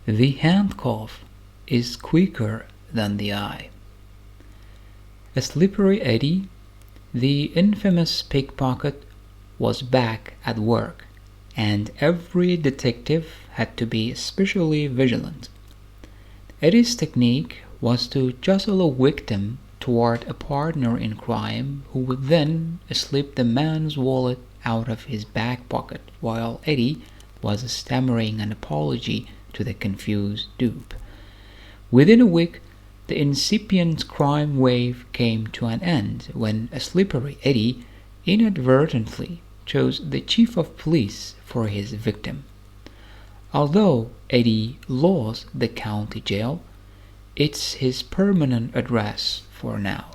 The handcuff is quicker than the eye. A slippery Eddie, the infamous pickpocket, was back at work, and every detective had to be especially vigilant. Eddie's technique was to jostle a victim toward a partner in crime who would then slip the man's wallet out of his back pocket while Eddie was stammering an apology to the confused dupe. Within a week, the incipient crime wave came to an end when a slippery Eddie inadvertently chose the chief of police for his victim. Although Eddie lost the county jail, it's his permanent address for now.